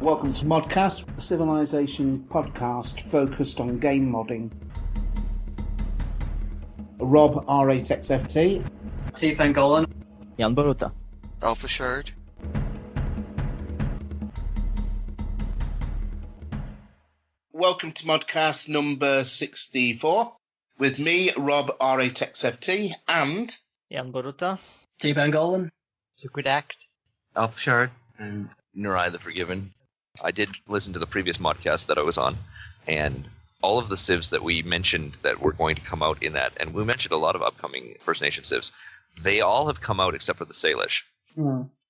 Welcome to ModCast, a civilization podcast focused on game modding. Rob, R8XFT. T. Pangolin. Jan Boruta. Alpha Shard. Welcome to ModCast number 64, with me, Rob, R8XFT, and... Jan Boruta. T. Pangolin. Secret Act. Alpha Shard. And Nurai the Forgiven. I did listen to the previous ModCast that I was on, and all of the civs that we mentioned that were going to come out in that, and we mentioned a lot of upcoming First Nation civs, they all have come out except for the Salish.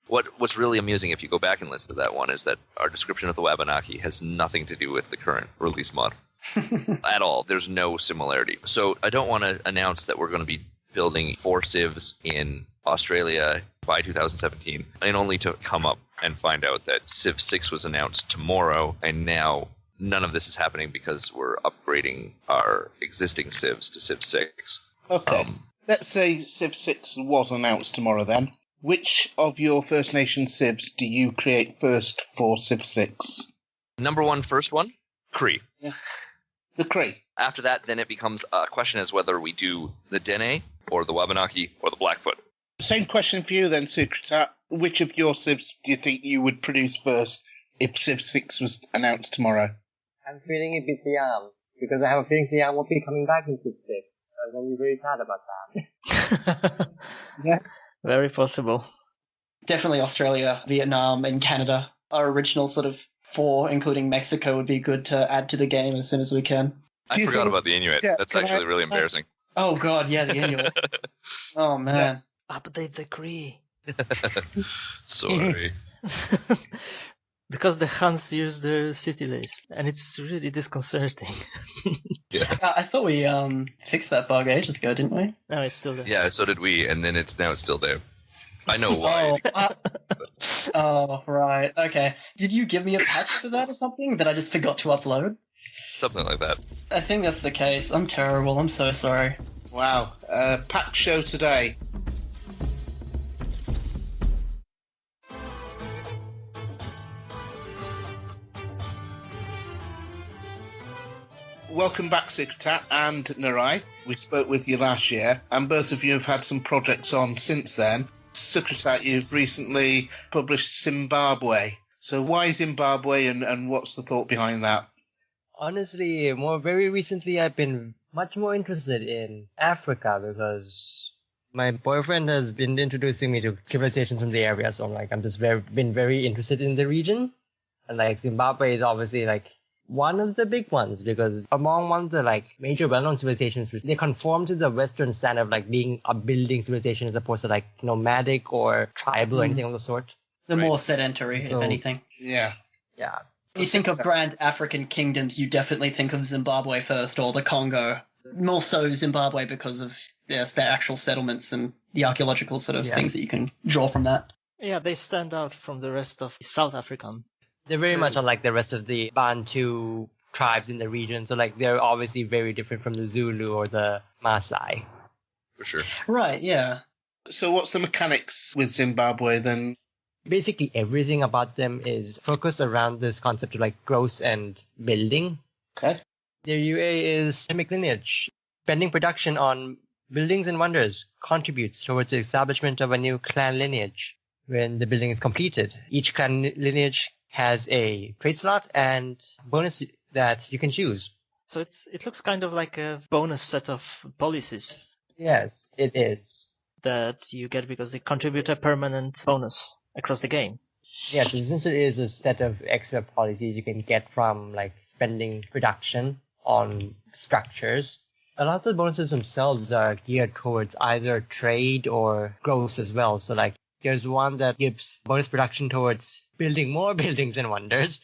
What's really amusing, if you go back and listen to that one, is that our description of the Wabanaki has nothing to do with the current release mod at all. There's no similarity. So I don't want to announce that we're going to be building 4 civs in Australia by 2017, and only to come up and find out that Civ 6 was announced tomorrow, and now none of this is happening because we're upgrading our existing civs to Civ 6. Okay, let's say Civ 6 was announced tomorrow then. Which of your First Nation civs do you create first for Civ 6? Number one, first one, Cree. Yeah. The Cree. After that, then it becomes a question as whether we do the Dene, or the Wabanaki, or the Blackfoot. Same question for you then, Secretat. Which of your civs do you think you would produce first if Civ 6 was announced tomorrow? I'm feeling it be Siam, because I have a feeling Siam won't be coming back in Civ 6. I'm going to be very sad about that. Yeah, very possible. Definitely Australia, Vietnam, and Canada. Our original sort of 4, including Mexico, would be good to add to the game as soon as we can. I forgot about the Inuit. That's actually really embarrassing. Oh god, yeah, the Inuit. Oh man. Update the Cree. Sorry. Because the Huns use the city list, and it's really disconcerting. Yeah. I thought we fixed that bug ages ago, didn't we? No, it's still there. Yeah, so did we, and then it's still there. I know why. Oh, right. Okay. Did you give me a patch for that or something that I just forgot to upload? Something like that. I think that's the case. I'm terrible. I'm so sorry. Wow, packed show today. Welcome back, Secretat and Nurai. We spoke with you last year, and both of you have had some projects on since then. Secretat, you've recently published Zimbabwe. So why Zimbabwe, and what's the thought behind that? Honestly, very recently I've been much more interested in Africa because my boyfriend has been introducing me to civilizations from the area, so I'm just been very interested in the region. And Zimbabwe is obviously one of the big ones because among one of the major well-known civilizations, they conform to the Western standard of being a building civilization as opposed to nomadic or tribal or anything of the sort. The more sedentary, if anything. Yeah. Yeah. When you think of grand African kingdoms, you definitely think of Zimbabwe first, or the Congo. More so Zimbabwe because of their actual settlements and the archaeological sort of things that you can draw from that. Yeah, they stand out from the rest of South African. They're very much unlike the rest of the Bantu tribes in the region, so they're obviously very different from the Zulu or the Maasai. For sure. Right, yeah. So what's the mechanics with Zimbabwe then? Basically everything about them is focused around this concept of growth and building. Okay. Their UA is systemic lineage. Spending production on buildings and wonders contributes towards the establishment of a new clan lineage. When the building is completed, each clan lineage has a trade slot and bonus that you can choose. So it looks kind of like a bonus set of policies. Yes, it is. That you get because they contribute a permanent bonus across the game. Yeah, so since it is a set of extra policies you can get from spending production on structures, a lot of the bonuses themselves are geared towards either trade or growth as well. So there's one that gives bonus production towards building more buildings and wonders.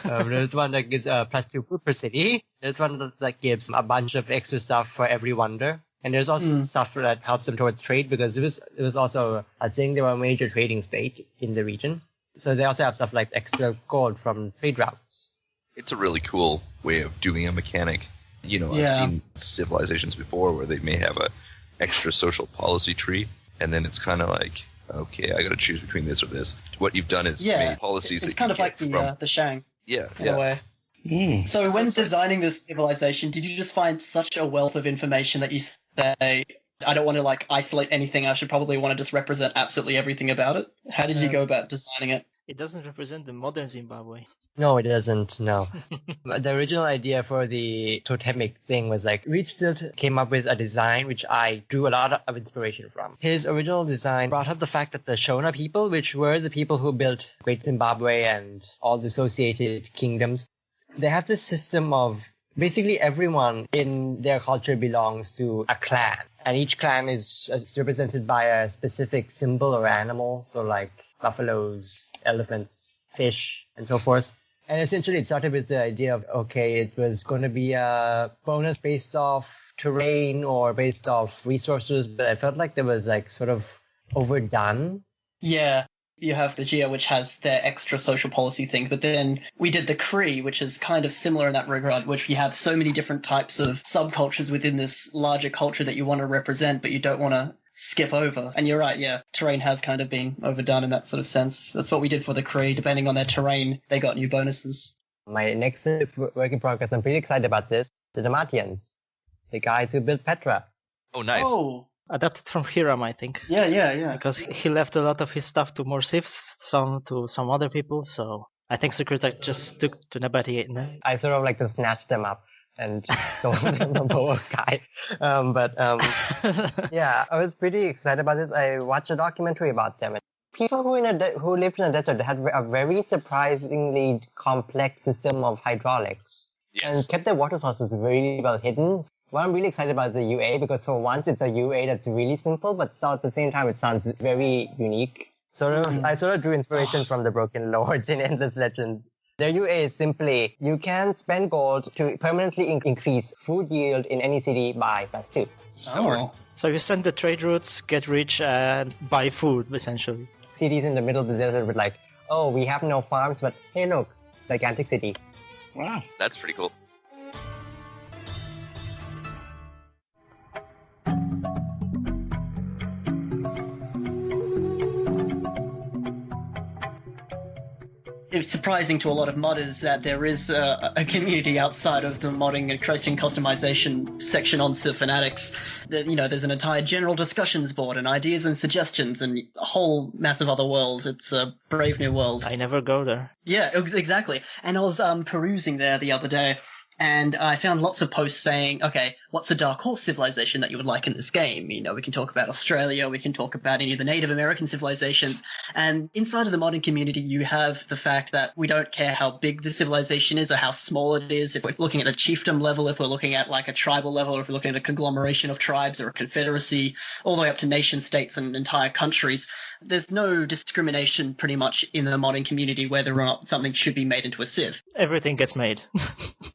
There's one that gives +2 food per city. There's one that gives a bunch of extra stuff for every wonder. And there's also stuff that helps them towards trade because it was also a thing. They were a major trading state in the region. So they also have stuff like extra gold from trade routes. It's a really cool way of doing a mechanic. I've seen civilizations before where they may have a extra social policy tree, and then it's kind of okay, I got to choose between this or this. What you've done is made policies it's that kind you of like get from... the Shang Yeah, in a way. Mm. So when designing this civilization, did you just find such a wealth of information that you say, I don't want to like isolate anything, I should probably want to just represent absolutely everything about it? How did you go about designing it? It doesn't represent the modern Zimbabwe. No, it doesn't. No. The original idea for the totemic thing was like, Reed Stilt came up with a design which I drew a lot of inspiration from. His original design brought up the fact that the Shona people, which were the people who built Great Zimbabwe and all the associated kingdoms, they have this system of basically everyone in their culture belongs to a clan. And each clan is represented by a specific symbol or animal. So like buffaloes, elephants, fish, and so forth. And essentially, it started with the idea of, okay, it was going to be a bonus based off terrain or based off resources, but I felt like there was like sort of overdone. Yeah, you have the Geo, which has their extra social policy things, but then we did the Cree, which is kind of similar in that regard, which you have so many different types of subcultures within this larger culture that you want to represent, but you don't want to skip over. And you're right, yeah, terrain has kind of been overdone in that sort of sense. That's what we did for the Cree. Depending on their terrain, they got new bonuses. My next work in progress, I'm pretty excited about this. The Damatians, the guys who built Petra. Oh, nice. Oh, Adapted from Hiram, I think. yeah. Because he left a lot of his stuff to more civs, some to some other people, so I think Secretary just stuck to Nabati. I sort of like to snatch them up and throw them the lower guy. Yeah, I was pretty excited about this. I watched a documentary about them. People who lived in a desert had a very surprisingly complex system of hydraulics. Yes. And kept their water sources very well hidden. What I'm really excited about is the UA, because for once it's a UA that's really simple, but so at the same time it sounds very unique. I sort of drew inspiration from the Broken Lords in Endless Legends. Their UA is simply, you can spend gold to permanently increase food yield in any city by +2. Oh. So you send the trade routes, get rich, and buy food, essentially. Cities in the middle of the desert with like, oh, we have no farms, but hey look, gigantic city. Wow. That's pretty cool. It's surprising to a lot of modders that there is a community outside of the modding and creating customization section on Civ Fanatics. There's an entire general discussions board and ideas and suggestions and a whole massive other world. It's a brave new world. I never go there. Yeah, exactly. And I was perusing there the other day, and I found lots of posts saying, okay, what's a dark horse civilization that you would like in this game? We can talk about Australia, we can talk about any of the Native American civilizations. And inside of the modern community, you have the fact that we don't care how big the civilization is or how small it is. If we're looking at a chiefdom level, if we're looking at like a tribal level, or if we're looking at a conglomeration of tribes or a confederacy, all the way up to nation states and entire countries, there's no discrimination pretty much in the modern community whether or not something should be made into a civ. Everything gets made.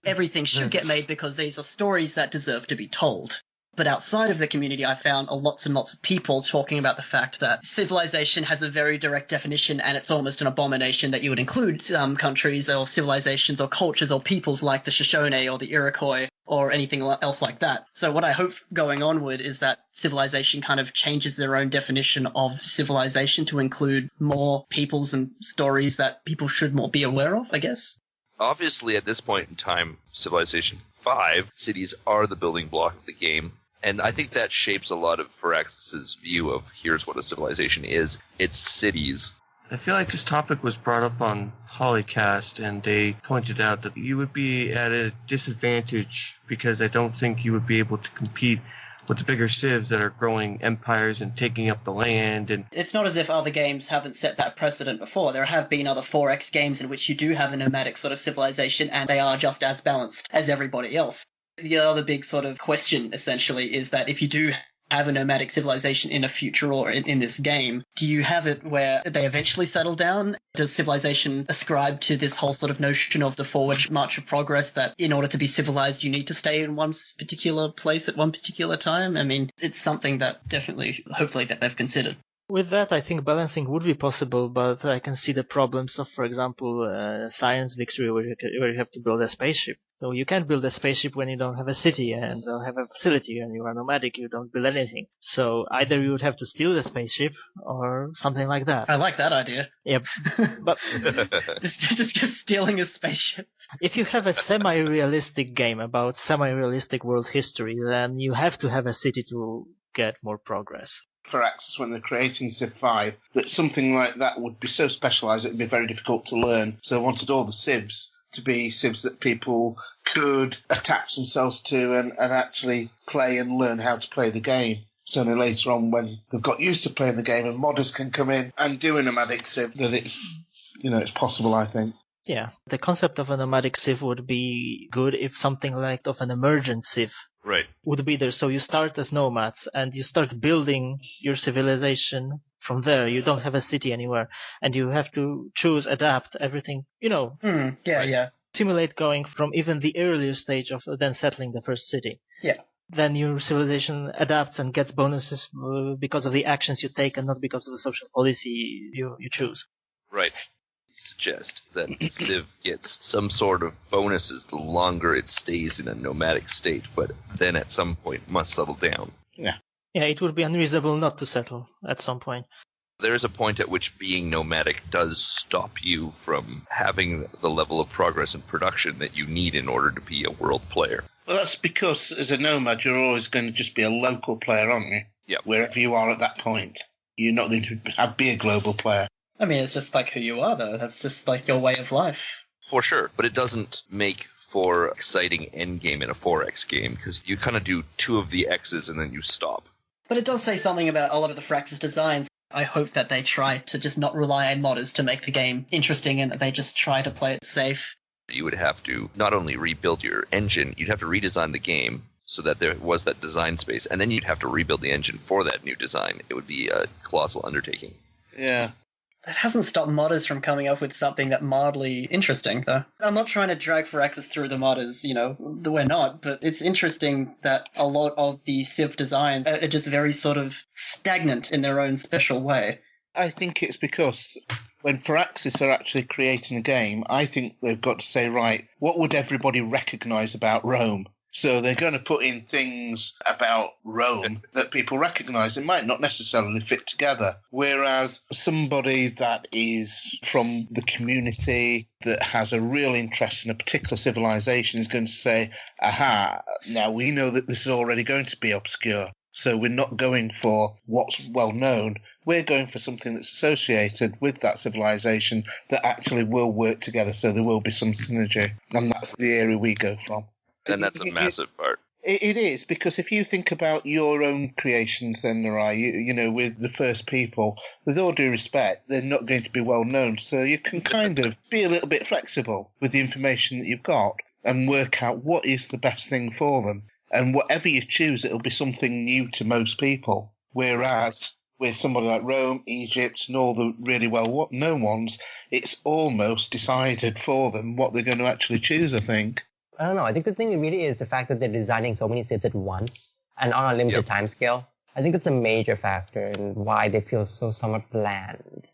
Everything should get made because these are stories that deserve to be told. But outside of the community, I found lots and lots of people talking about the fact that civilization has a very direct definition, and it's almost an abomination that you would include countries or civilizations or cultures or peoples like the Shoshone or the Iroquois or anything else like that. So what I hope going onward is that civilization kind of changes their own definition of civilization to include more peoples and stories that people should more be aware of, I guess. Obviously, at this point in time, Civilization 5, cities are the building block of the game. And I think that shapes a lot of Firaxis's view of here's what a civilization is. It's cities. I feel like this topic was brought up on Polycast, and they pointed out that you would be at a disadvantage because I don't think you would be able to compete with the bigger civs that are growing empires and taking up the land. And it's not as if other games haven't set that precedent before. There have been other 4X games in which you do have a nomadic sort of civilization, and they are just as balanced as everybody else. The other big sort of question, essentially, is that if you do have a nomadic civilization in a future or in this game, do you have it where they eventually settle down? Does civilization ascribe to this whole sort of notion of the forward march of progress that in order to be civilized, you need to stay in one particular place at one particular time? I mean, it's something that definitely, hopefully, that they've considered. With that, I think balancing would be possible, but I can see the problems of, for example, Science Victory, where you have to build a spaceship. So you can't build a spaceship when you don't have a city and don't have a facility, and you are nomadic, you don't build anything. So either you would have to steal the spaceship or something like that. I like that idea. Yep. But just stealing a spaceship. if you have a semi-realistic game about semi-realistic world history, then you have to have a city to get more progress. For Axis, when they're creating Civ 5, that something like that would be so specialised it would be very difficult to learn. So I wanted all the civs to be civs that people could attach themselves to and actually play and learn how to play the game. So then later on, when they've got used to playing the game and modders can come in and do a nomadic civ, that it's possible, I think. Yeah, the concept of a nomadic civ would be good if something like of an emergent civ would be there. So you start as nomads and you start building your civilization from there. You don't have a city anywhere and you have to choose, adapt everything, simulate going from even the earlier stage of then settling the first city. Yeah. Then your civilization adapts and gets bonuses because of the actions you take and not because of the social policy you choose. Right. Suggest that Civ gets some sort of bonuses the longer it stays in a nomadic state, but then at some point must settle down. Yeah, it would be unreasonable not to settle at some point. There is a point at which being nomadic does stop you from having the level of progress and production that you need in order to be a world player. Well, that's because as a nomad, you're always going to just be a local player, aren't you? Yeah. Wherever you are at that point. You're not going to be a global player. I mean, it's just like who you are, though. That's just like your way of life. For sure, but it doesn't make for exciting endgame in a 4X game, because you kind of do 2 of the X's and then you stop. But it does say something about a lot of the Firaxis designs. I hope that they try to just not rely on modders to make the game interesting and that they just try to play it safe. You would have to not only rebuild your engine, you'd have to redesign the game so that there was that design space, and then you'd have to rebuild the engine for that new design. It would be a colossal undertaking. Yeah. That hasn't stopped modders from coming up with something that mildly interesting, though. I'm not trying to drag Firaxis through the modders, we're not, but it's interesting that a lot of the Civ designs are just very sort of stagnant in their own special way. I think it's because when Firaxis are actually creating a game, I think they've got to say, right, what would everybody recognise about Rome? So they're going to put in things about Rome that people recognise. It might not necessarily fit together. Whereas somebody that is from the community that has a real interest in a particular civilization is going to say, aha, now we know that this is already going to be obscure. So we're not going for what's well known. We're going for something that's associated with that civilization that actually will work together. So there will be some synergy. And that's the area we go from. And that's a massive part. It is, because if you think about your own creations then, Narai, with the first people, with all due respect, they're not going to be well known. So you can kind of be a little bit flexible with the information that you've got and work out what is the best thing for them. And whatever you choose, it'll be something new to most people. Whereas with somebody like Rome, Egypt, and all the really well-known ones, it's almost decided for them what they're going to actually choose, I think. I don't know. I think the thing really is the fact that they're designing so many civs at once and on a limited time scale. I think that's a major factor in why they feel so somewhat bland.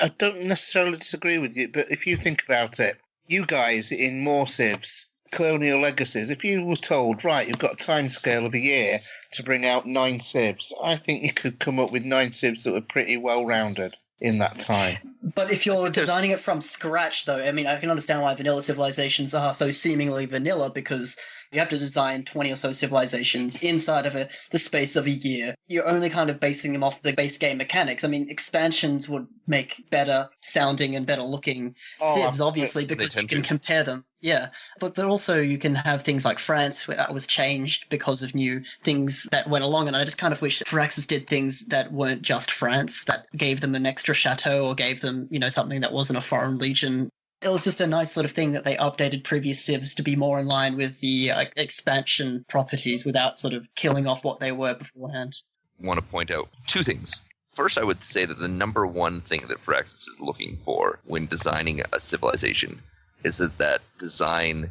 I don't necessarily disagree with you, but if you think about it, you guys in more civs, Colonial Legacies, if you were told, right, you've got a time scale of a year to bring out 9 civs, I think you could come up with 9 civs that were pretty well-rounded in that time. But if you're designing it from scratch, though, I mean, I can understand why vanilla civilizations are so seemingly vanilla, because you have to design 20 or so civilizations inside of the space of a year. You're only kind of basing them off the base game mechanics. I mean, expansions would make better sounding and better looking civs, obviously, because you can compare them. Yeah, but also you can have things like France, where that was changed because of new things that went along, and I just kind of wish that Firaxis did things that weren't just France, that gave them an extra chateau or gave them, something that wasn't a foreign legion. It was just a nice sort of thing that they updated previous civs to be more in line with the expansion properties without sort of killing off what they were beforehand. I want to point out 2 things. First, I would say that the number one thing that Firaxis is looking for when designing a civilization is that design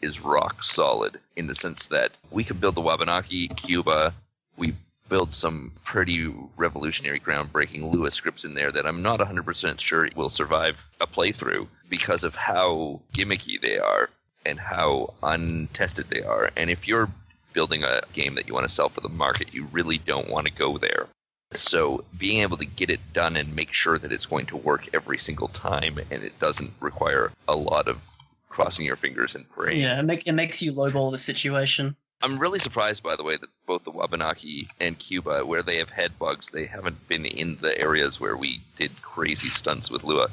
is rock solid, in the sense that we could build the Wabanaki, Cuba, we build some pretty revolutionary, groundbreaking Lua scripts in there that I'm not 100% sure will survive a playthrough because of how gimmicky they are and how untested they are. And if you're building a game that you want to sell for the market, you really don't want to go there. So being able to get it done and make sure that it's going to work every single time and it doesn't require a lot of crossing your fingers and praying. Yeah, it makes you lowball the situation. I'm really surprised, by the way, that both the Wabanaki and Cuba, where they have had bugs, they haven't been in the areas where we did crazy stunts with Lua.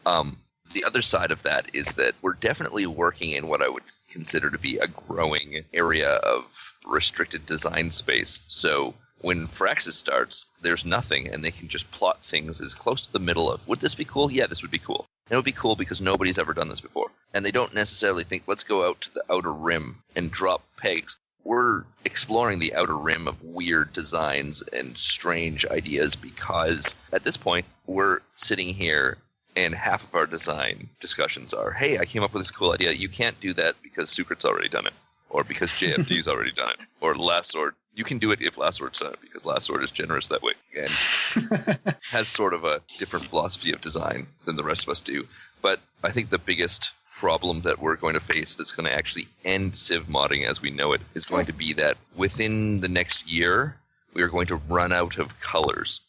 The other side of that is that we're definitely working in what I would consider to be a growing area of restricted design space. So when Firaxis starts, there's nothing, and they can just plot things as close to the middle of, would this be cool? Yeah, this would be cool. And it would be cool because nobody's ever done this before. And they don't necessarily think, let's go out to the outer rim and drop pegs. We're exploring the outer rim of weird designs and strange ideas because at this point, we're sitting here and half of our design discussions are, hey, I came up with this cool idea. You can't do that because Sucrit's already done it. Or because JFD's already done it. Or Last Sword. You can do it if Last Sword's done it because Last Sword is generous that way. And has sort of a different philosophy of design than the rest of us do. But I think the biggest problem that we're going to face that's going to actually end Civ modding as we know it is going to be that within the next year, we are going to run out of colors.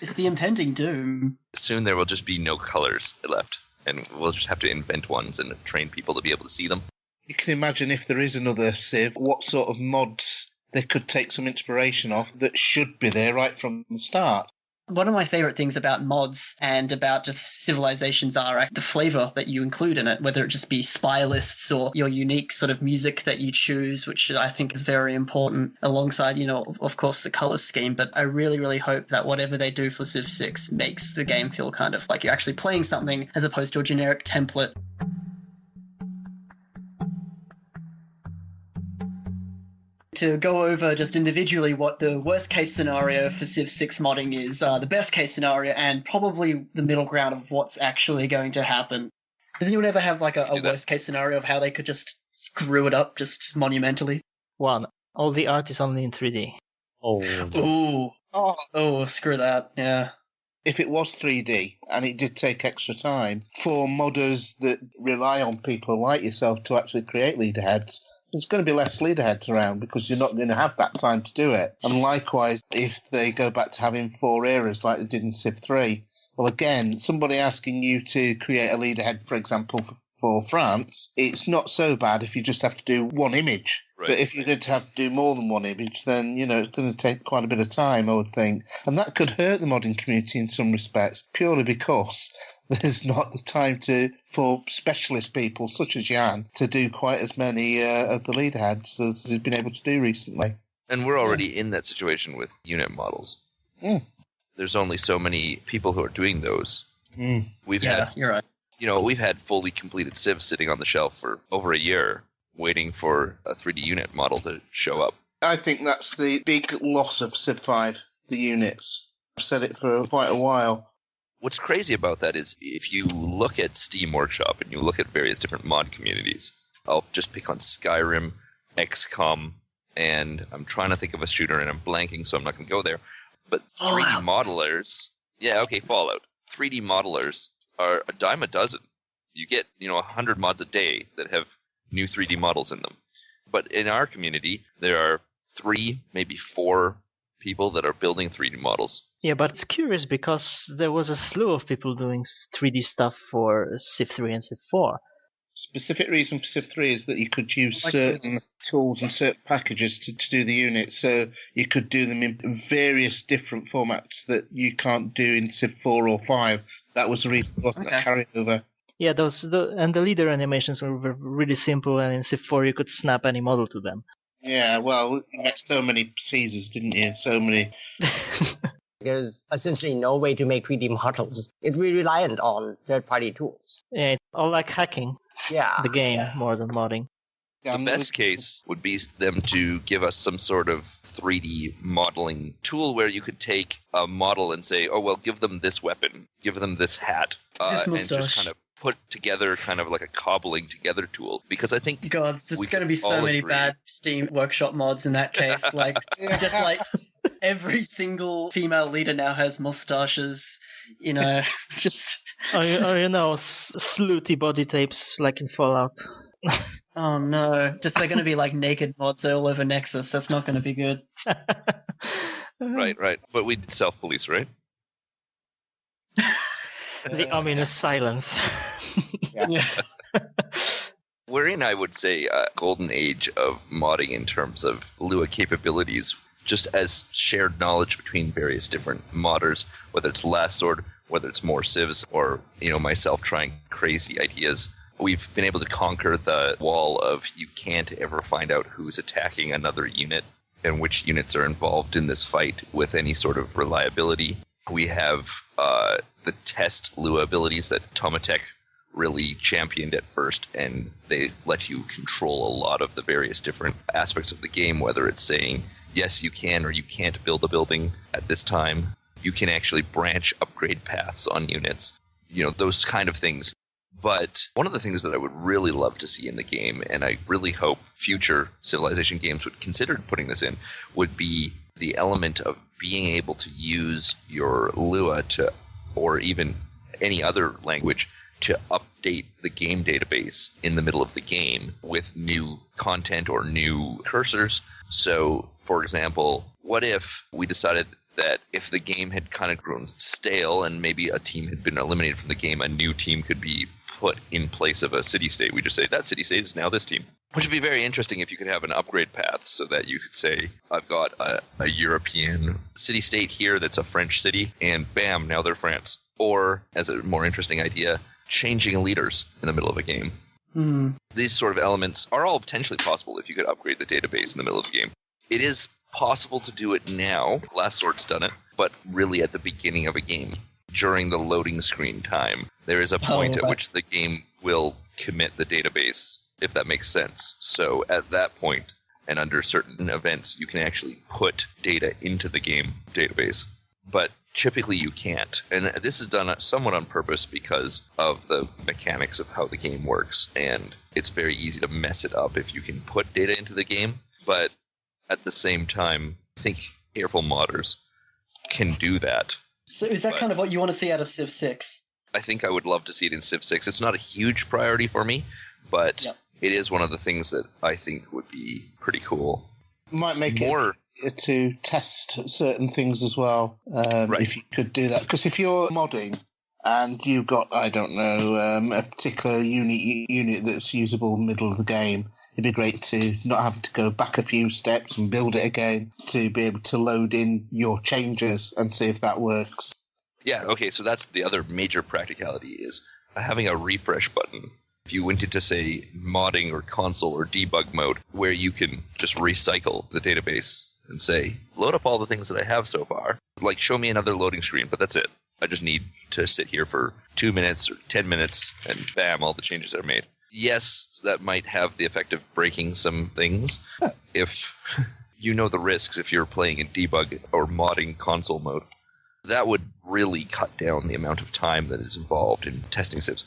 It's the impending doom. Soon there will just be no colors left, and we'll just have to invent ones and train people to be able to see them. You can imagine if there is another Civ, what sort of mods they could take some inspiration off that should be there right from the start. One of my favorite things about mods and about just civilizations are the flavor that you include in it, whether it just be spy lists or your unique sort of music that you choose, which I think is very important alongside, of course, the color scheme. But I really, really hope that whatever they do for Civ 6 makes the game feel kind of like you're actually playing something as opposed to a generic template. To go over just individually what the worst case scenario for Civ 6 modding is, the best case scenario, and probably the middle ground of what's actually going to happen. Does anyone ever have like a worst case scenario of how they could just screw it up just monumentally? One, all the art is only in 3D. Oh, screw that, yeah. If it was 3D, and it did take extra time, for modders that rely on people like yourself to actually create leaderheads, there's going to be less leaderheads around because you're not going to have that time to do it. And likewise, if they go back to having 4 eras like they did in Civ 3, well, again, somebody asking you to create a leaderhead, for example, for France, it's not so bad if you just have to do one image. Right. But if you're going to have to do more than one image, then, it's going to take quite a bit of time, I would think. And that could hurt the modding community in some respects, purely because there's not the time for specialist people such as Jan to do quite as many of the leaderheads as he's been able to do recently. And we're already in that situation with unit models. Mm. There's only so many people who are doing those. Mm. You're right. We've had fully completed civs sitting on the shelf for over a year waiting for a 3D unit model to show up. I think that's the big loss of Civ 5, the units. I've said it for quite a while. What's crazy about that is if you look at Steam Workshop and you look at various different mod communities, I'll just pick on Skyrim, XCOM, and I'm trying to think of a shooter and I'm blanking, so I'm not going to go there. But 3D modelers, Fallout. 3D modelers are a dime a dozen. You get, 100 mods a day that have new 3D models in them. But in our community, there are 3, maybe 4 people that are building 3D models. Yeah, but it's curious because there was a slew of people doing 3D stuff for Civ 3 and Civ 4. Specific reason for Civ 3 is that you could use certain tools and certain packages to do the units, so you could do them in various different formats that you can't do in Civ 4 or 5. That was the reason it wasn't a carryover. Yeah, and the leader animations were really simple, and in Civ 4 you could snap any model to them. Yeah, well, you met so many Caesars, didn't you? So many. There's essentially no way to make 3D models. It's really reliant on third-party tools. Yeah, it's all like hacking the game more than modding. The best case would be them to give us some sort of 3D modeling tool where you could take a model and say, oh, well, give them this weapon, give them this hat, and just kind of put together kind of like a cobbling together tool, because I think God, there's we going to can be so all many agree- bad Steam Workshop mods in that case. Like, just like every single female leader now has mustaches, you know, just. Or slutty body tapes like in Fallout. Oh no, just they're going to be like naked mods all over Nexus. That's not going to be good. Right. But we did self-police, right? The ominous silence. Yeah. We're in, I would say, a golden age of modding in terms of Lua capabilities, just as shared knowledge between various different modders, whether it's Last Sword, whether it's more civs, or myself trying crazy ideas. We've been able to conquer the wall of you can't ever find out who's attacking another unit and which units are involved in this fight with any sort of reliability. We have the test Lua abilities that Tomatech really championed at first, and they let you control a lot of the various different aspects of the game, whether it's saying, yes, you can or you can't build a building at this time. You can actually branch upgrade paths on units, those kind of things. But one of the things that I would really love to see in the game, and I really hope future Civilization games would consider putting this in, would be the element of being able to use your Lua or even any other language to update the game database in the middle of the game with new content or new cursors. So, for example, what if we decided that if the game had kind of grown stale and maybe a team had been eliminated from the game, a new team could be put in place of a city-state. We just say, that city-state is now this team. Which would be very interesting if you could have an upgrade path so that you could say, I've got a European city-state here that's a French city, and bam, now they're France. Or, as a more interesting idea, changing leaders in the middle of a game. These sort of elements are all potentially possible if you could upgrade the database in the middle of the game. It is possible to do it now. Last Sword's done it, but really at the beginning of a game. During the loading screen time, there is a point at which the game will commit the database, if that makes sense. So at that point, and under certain events, you can actually put data into the game database. But typically you can't. And this is done somewhat on purpose because of the mechanics of how the game works. And it's very easy to mess it up if you can put data into the game. But at the same time, I think careful modders can do that. So is that kind of what you want to see out of Civ 6? I think I would love to see it in Civ 6. It's not a huge priority for me, but it is one of the things that I think would be pretty cool. Might make it to test certain things as well, if you could do that. Because if you're modding and you've got, I don't know, a particular unit that's usable middle of the game, it'd be great to not have to go back a few steps and build it again, to be able to load in your changes and see if that works. Yeah, okay, so that's the other major practicality is having a refresh button. If you went into, say, modding or console or debug mode, where you can just recycle the database and say, load up all the things that I have so far. Like, show me another loading screen, but that's it. I just need to sit here for 2 minutes or 10 minutes, and bam, all the changes are made. Yes, that might have the effect of breaking some things if you know the risks if you're playing in debug or modding console mode. That would really cut down the amount of time that is involved in testing civs.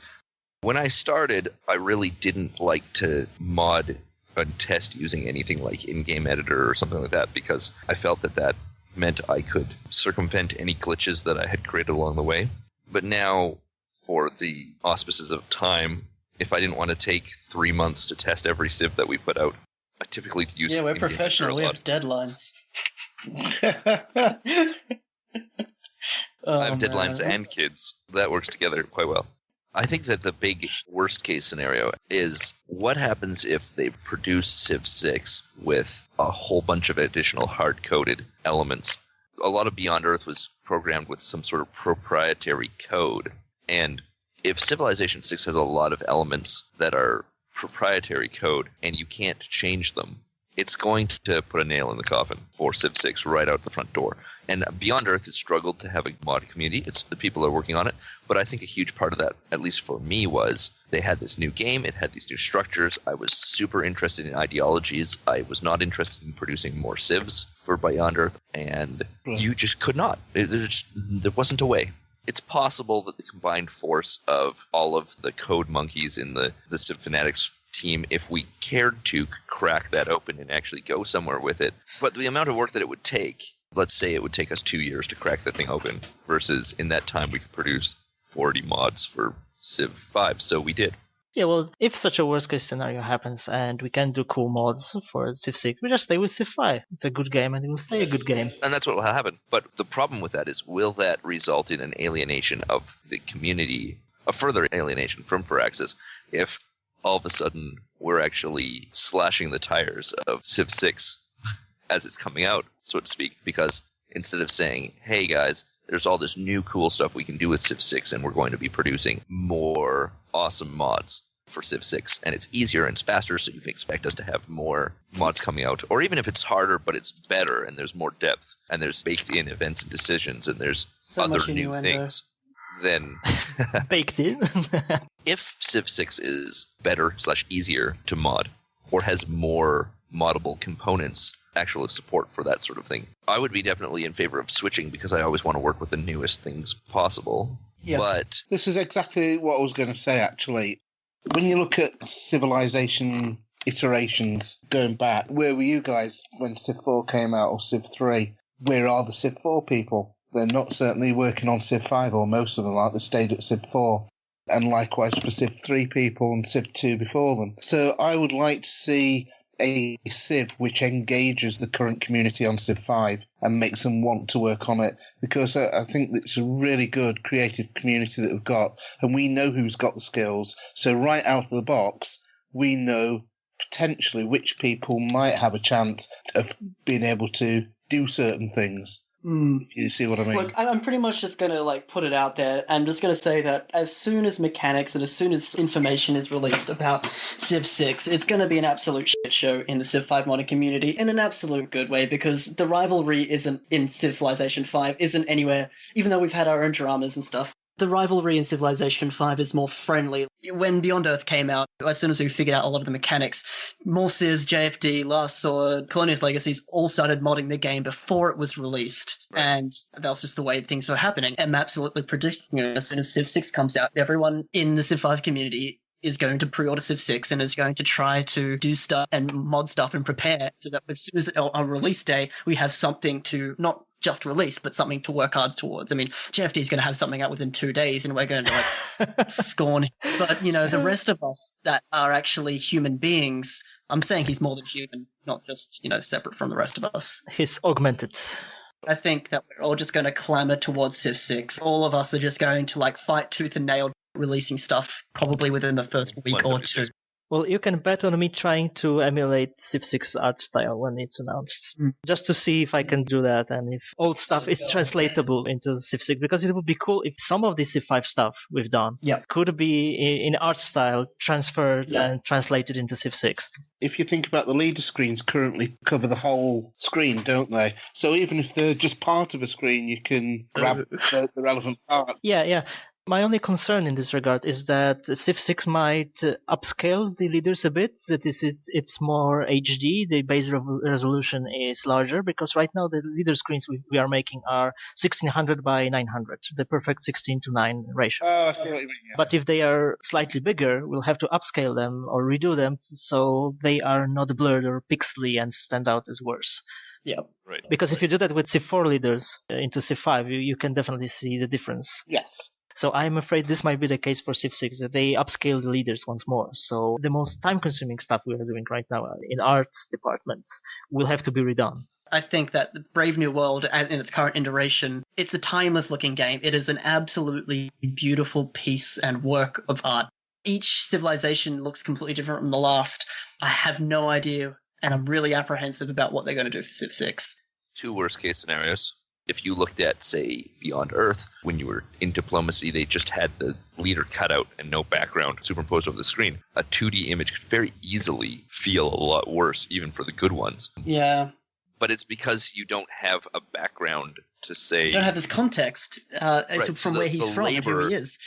When I started, I really didn't like to mod and test using anything like in-game editor or something like that because I felt that meant I could circumvent any glitches that I had created along the way. But now, for the auspices of time, if I didn't want to take 3 months to test every civ that we put out, I typically use we're professional. We have deadlines. I have deadlines and kids. That works together quite well. I think that the big worst case scenario is what happens if they produce Civ 6 with a whole bunch of additional hard-coded elements. A lot of Beyond Earth was programmed with some sort of proprietary code, and if Civilization 6 has a lot of elements that are proprietary code and you can't change them, it's going to put a nail in the coffin for Civ 6 right out the front door. And Beyond Earth has struggled to have a mod community. It's the people are working on it. But I think a huge part of that, at least for me, was they had this new game. It had these new structures. I was super interested in ideologies. I was not interested in producing more civs for Beyond Earth. And you just could not. There wasn't a way. It's possible that the combined force of all of the code monkeys in the Civ Fanatics team, if we cared to, could crack that open and actually go somewhere with it. But the amount of work that it would take, let's say it would take us 2 years to crack that thing open, versus in that time we could produce 40 mods for Civ 5, so we did. Yeah, well, if such a worst-case scenario happens and we can do cool mods for Civ 6, we just stay with Civ 5. It's a good game and it will stay a good game. And that's what will happen. But the problem with that is, will that result in an alienation of the community, a further alienation from Firaxis, if all of a sudden we're actually slashing the tires of Civ 6 as it's coming out, so to speak, because instead of saying, hey guys, there's all this new cool stuff we can do with Civ 6 and we're going to be producing more awesome mods for Civ 6, and it's easier and it's faster, so you can expect us to have more mods coming out. Or even if it's harder, but it's better and there's more depth and there's baked-in events and decisions and there's So other much new things, then Baked in. if Civ 6 is better/easier to mod or has more moddable components, actual support for that sort of thing, I would be definitely in favor of switching, because I always want to work with the newest things possible. Yeah. But This is exactly what I was going to say, actually. When you look at Civilization iterations going back, where were you guys when Civ 4 came out, or Civ 3? Where are the Civ 4 people? They're not certainly working on Civ 5, or most of them aren't. They stayed at Civ 4. And likewise for Civ 3 people and Civ 2 before them. So I would like to see a Civ which engages the current community on Civ 5 and makes them want to work on it, because I think it's a really good creative community that we've got, and we know who's got the skills. So right out of the box, we know potentially which people might have a chance of being able to do certain things. You see what I mean? Look, I'm pretty much just going to put it out there. I'm just going to say that as soon as mechanics and as soon as information is released about Civ 6, it's going to be an absolute shit show in the Civ 5 modding community, in an absolute good way, because the rivalry isn't in Civilization 5, isn't anywhere, even though we've had our own dramas and stuff. The rivalry in Civilization 5 is more friendly. When Beyond Earth came out, as soon as we figured out a lot of the mechanics, more Civs, JFD, Last Sword, Colonious Legacies all started modding the game before it was released. Right. And that was just the way things were happening. I'm absolutely predicting it. As soon as Civ 6 comes out, everyone in the Civ 5 community is going to pre-order Civ 6 and is going to try to do stuff and mod stuff and prepare, so that as soon as on release day, we have something to not just release, but something to work hard towards. I mean, JFD is going to have something out within 2 days and we're going to scorn him. But, the rest of us that are actually human beings, I'm saying he's more than human, not just, separate from the rest of us. He's augmented. I think that we're all just going to clamor towards Civ 6. All of us are just going to fight tooth and nail releasing stuff probably within the first week or two. Well, you can bet on me trying to emulate Civ 6 art style when it's announced, just to see if I can do that and if old stuff is translatable into Civ 6, because it would be cool if some of the Civ 5 stuff we've done could be in art style transferred and translated into Civ 6. If you think about the leader screens currently cover the whole screen, don't they? So even if they're just part of a screen, you can grab the relevant part. Yeah. My only concern in this regard is that Civ 6 might upscale the leaders a bit, that it's more HD, the base resolution is larger, because right now the leader screens we are making are 1600 by 900, the perfect 16:9 ratio. Oh, I see what you mean, yeah. But if they are slightly bigger, we'll have to upscale them or redo them so they are not blurred or pixely and stand out as worse. Yeah. Right. Because if you do that with Civ 4 leaders into Civ 5, you can definitely see the difference. Yes. So I'm afraid this might be the case for Civ 6, that they upscale the leaders once more. So the most time-consuming stuff we are doing right now in art department will have to be redone. I think that Brave New World, in its current iteration, it's a timeless-looking game. It is an absolutely beautiful piece and work of art. Each civilization looks completely different from the last. I have no idea, and I'm really apprehensive about what they're going to do for Civ 6. 2 worst-case scenarios. If you looked at, say, Beyond Earth, when you were in diplomacy, they just had the leader cut out and no background superimposed over the screen. A 2D image could very easily feel a lot worse, even for the good ones. Yeah. But it's because you don't have a background to say... You don't have this context from where he's from and who he is.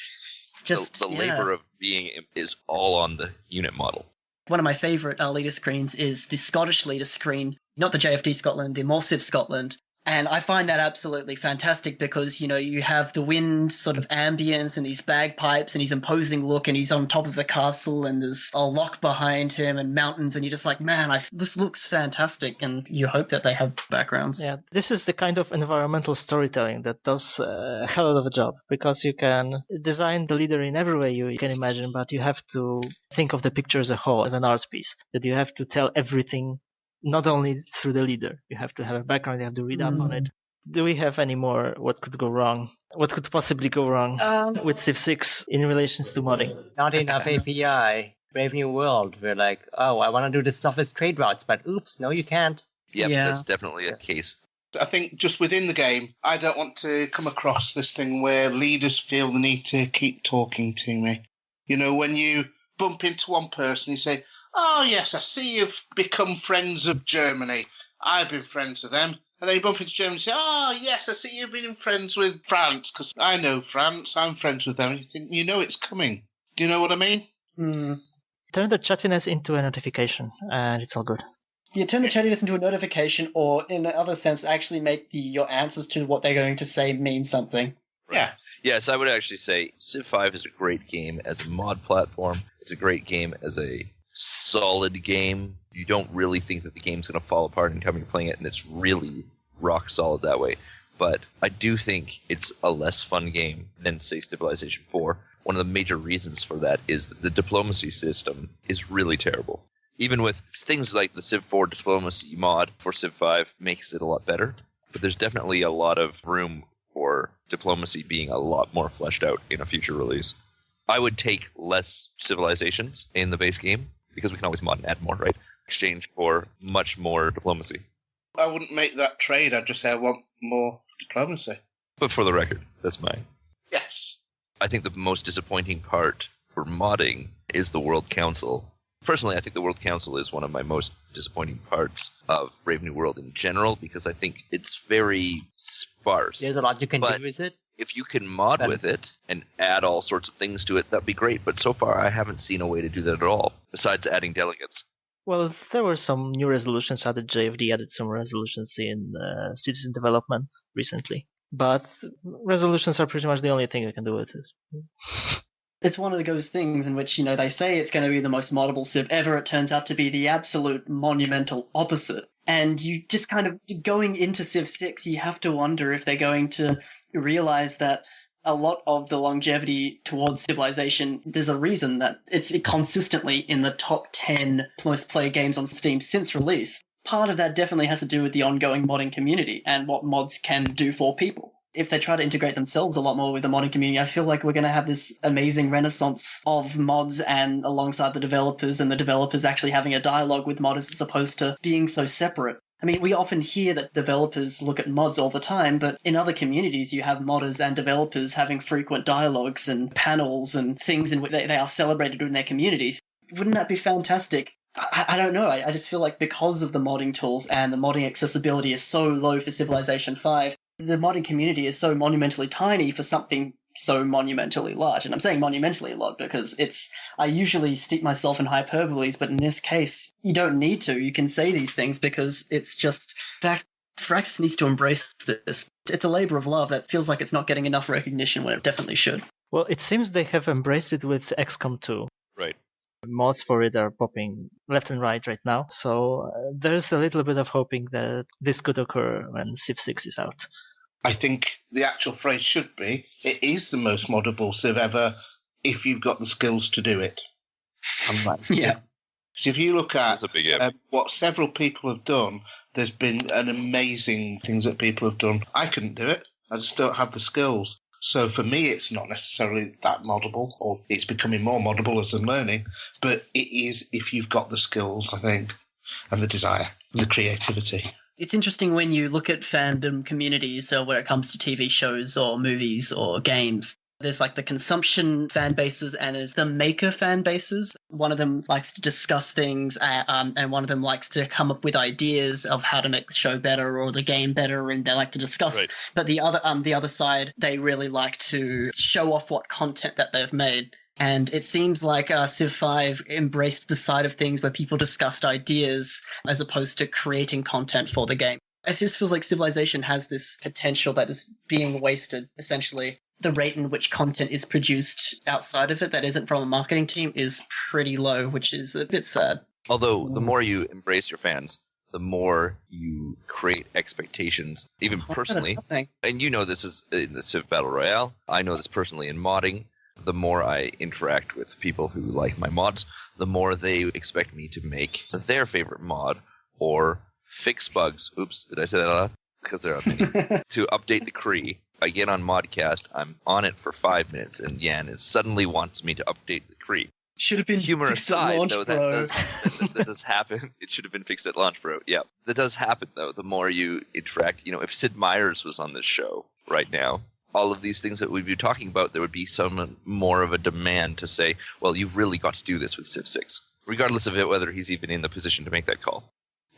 Just the labor of being is all on the unit model. One of my favourite leader screens is the Scottish leader screen, not the JFD Scotland, the More Civ Scotland. And I find that absolutely fantastic because, you have the wind sort of ambience and these bagpipes and his imposing look, and he's on top of the castle and there's a lock behind him and mountains, and you're just like, man, this looks fantastic, and you hope that they have backgrounds. Yeah, this is the kind of environmental storytelling that does a hell of a job, because you can design the leader in every way you can imagine, but you have to think of the picture as a whole, as an art piece, that you have to tell everything not only through the leader. You have to have a background, you have to read up on it. Do we have any more what could go wrong? What could possibly go wrong with Civ 6 in relations to modding? Not enough API. Brave New World, we're like, oh, I want to do this stuff as trade routes, but oops, no you can't. Yep, Yeah. That's definitely a case. I think just within the game, I don't want to come across this thing where leaders feel the need to keep talking to me. When you bump into one person, you say, oh, yes, I see you've become friends of Germany. I've been friends with them. And then you bump into Germany and say, oh, yes, I see you've been friends with France, because I know France. I'm friends with them. And you think, it's coming. Do you know what I mean? Turn the chattiness into a notification, and it's all good. You turn the chattiness into a notification, or in another sense, actually make your answers to what they're going to say mean something. Yes. Yes, I would actually say Civ 5 is a great game as a mod platform. It's a great game as a solid game. You don't really think that the game's going to fall apart anytime you're playing it, and it's really rock solid that way. But I do think it's a less fun game than, say, Civilization 4. One of the major reasons for that is that the diplomacy system is really terrible. Even with things like the Civ 4 diplomacy mod for Civ 5 makes it a lot better. But there's definitely a lot of room for diplomacy being a lot more fleshed out in a future release. I would take less civilizations in the base game, because we can always mod and add more, right? Exchange for much more diplomacy. I wouldn't make that trade. I'd just say I want more diplomacy. But for the record, that's mine. Yes. I think the most disappointing part for modding is the World Council. Personally, I think the World Council is one of my most disappointing parts of Brave New World in general, because I think it's very sparse. There's a lot you can do with it. If you can mod with it and add all sorts of things to it, that'd be great. But so far, I haven't seen a way to do that at all, besides adding delegates. Well, there were some new resolutions added. JFD added some resolutions in citizen development recently. But resolutions are pretty much the only thing you can do with it. It's one of those things in which, they say it's going to be the most moddable Civ ever. It turns out to be the absolute monumental opposite. And you just kind of, going into Civ 6, you have to wonder if they're going to realize that a lot of the longevity towards Civilization, there's a reason that it's consistently in the top 10 most played games on Steam since release. Part of that definitely has to do with the ongoing modding community and what mods can do for people. If they try to integrate themselves a lot more with the modding community, I feel like we're going to have this amazing renaissance of mods, and alongside the developers, and the developers actually having a dialogue with modders as opposed to being so separate. I mean, we often hear that developers look at mods all the time, but in other communities you have modders and developers having frequent dialogues and panels and things in which they are celebrated in their communities. Wouldn't that be fantastic? I don't know. I just feel like because of the modding tools and the modding accessibility is so low for Civilization 5, the modding community is so monumentally tiny for something so monumentally large. And I'm saying monumentally large because I usually steep myself in hyperboles, but in this case, you don't need to. You can say these things because it's just fact. Firaxis needs to embrace this. It's a labor of love that feels like it's not getting enough recognition when it definitely should. Well, it seems they have embraced it with XCOM 2. Right. Mods for it are popping left and right now, so there's a little bit of hoping that this could occur when Civ 6 is out. I think the actual phrase should be, it is the most moddable Civ ever if you've got the skills to do it. Yeah. So if you look at That's a big if. what several people have done, there's been an amazing things that people have done. I couldn't do it. I just don't have the skills. So for me, it's not necessarily that moddable, or it's becoming more moddable as I'm learning, but it is if you've got the skills, I think, and the desire, and the creativity. It's interesting when you look at fandom communities where it comes to TV shows or movies or games. There's like the consumption fan bases and there's the maker fan bases. One of them likes to discuss things and one of them likes to come up with ideas of how to make the show better or the game better, and they like to discuss. Right. But the other side, they really like to show off what content that they've made. And it seems like Civ 5 embraced the side of things where people discussed ideas as opposed to creating content for the game. It just feels like Civilization has this potential that is being wasted, essentially. The rate in which content is produced outside of it that isn't from a marketing team is pretty low, which is a bit sad. Although the more you embrace your fans, the more you create expectations, even personally. And you know this is in the Civ Battle Royale. I know this personally in modding. The more I interact with people who like my mods, the more they expect me to make their favorite mod or fix bugs. Oops, did I say that out loud? Because there are many. To update the Kree. I get on ModCast, I'm on it for 5 minutes, and Yan suddenly wants me to update the Kree. Should have been humor fixed aside, at launch, though, that does happen. It should have been fixed at launch, bro. Yeah, that does happen, though. The more you interact, if Sid Meier's was on this show right now, all of these things that we'd be talking about, there would be some more of a demand to say, well, you've really got to do this with Civ 6, regardless of whether he's even in the position to make that call.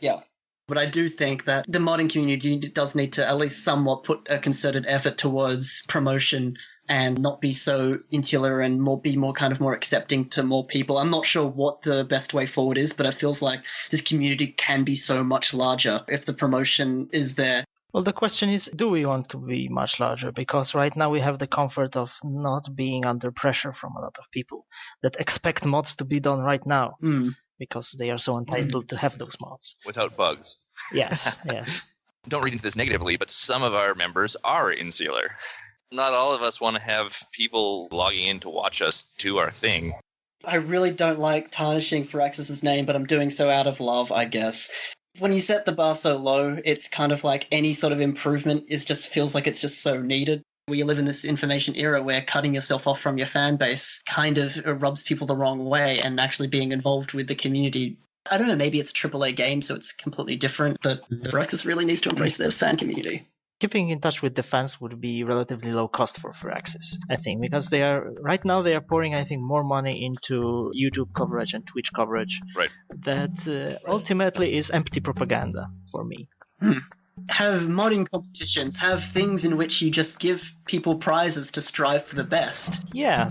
Yeah. But I do think that the modding community does need to at least somewhat put a concerted effort towards promotion and not be so insular and be more accepting to more people. I'm not sure what the best way forward is, but it feels like this community can be so much larger if the promotion is there. Well, the question is, do we want to be much larger? Because right now we have the comfort of not being under pressure from a lot of people that expect mods to be done right now. Because they are so entitled to have those mods. Without bugs. Yes, yes. Don't read into this negatively, but some of our members are insular. Not all of us want to have people logging in to watch us do our thing. I really don't like tarnishing Firaxis' name, but I'm doing so out of love, I guess. When you set the bar so low, it's kind of like any sort of improvement just feels like it's just so needed. We live in this information era where cutting yourself off from your fan base kind of rubs people the wrong way, and actually being involved with the community. I don't know, maybe it's a AAA game, so it's completely different, but Firaxis really needs to embrace their fan community. Keeping in touch with the fans would be relatively low cost for Firaxis, I think, because right now they are pouring, I think, more money into YouTube coverage and Twitch coverage. Right. That ultimately is empty propaganda for me. Have modding competitions, have things in which you just give people prizes to strive for the best. Yeah.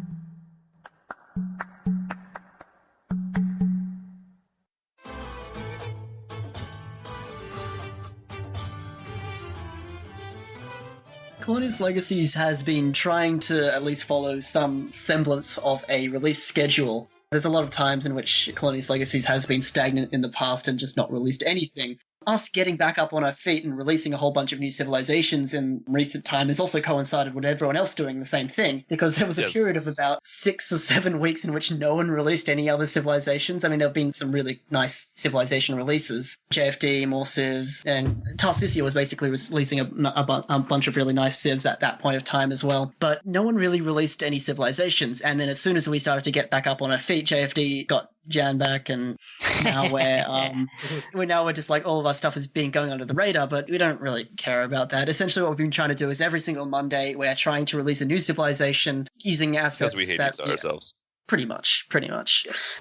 Colonious Legacies has been trying to at least follow some semblance of a release schedule. There's a lot of times in which Colonious Legacies has been stagnant in the past and just not released anything. Us getting back up on our feet and releasing a whole bunch of new civilizations in recent time has also coincided with everyone else doing the same thing, because there was a period of about 6 or 7 weeks in which no one released any other civilizations. I mean, there have been some really nice civilization releases. JFD, more civs, and Tarsicia was basically releasing a bunch of really nice civs at that point of time as well. But no one really released any civilizations, and then as soon as we started to get back up on our feet, JFD got Jan back, and now we're just like, all of our stuff is going under the radar, but we don't really care about that. Essentially what we've been trying to do is every single Monday we're trying to release a new civilization using assets because we hate ourselves. Pretty much.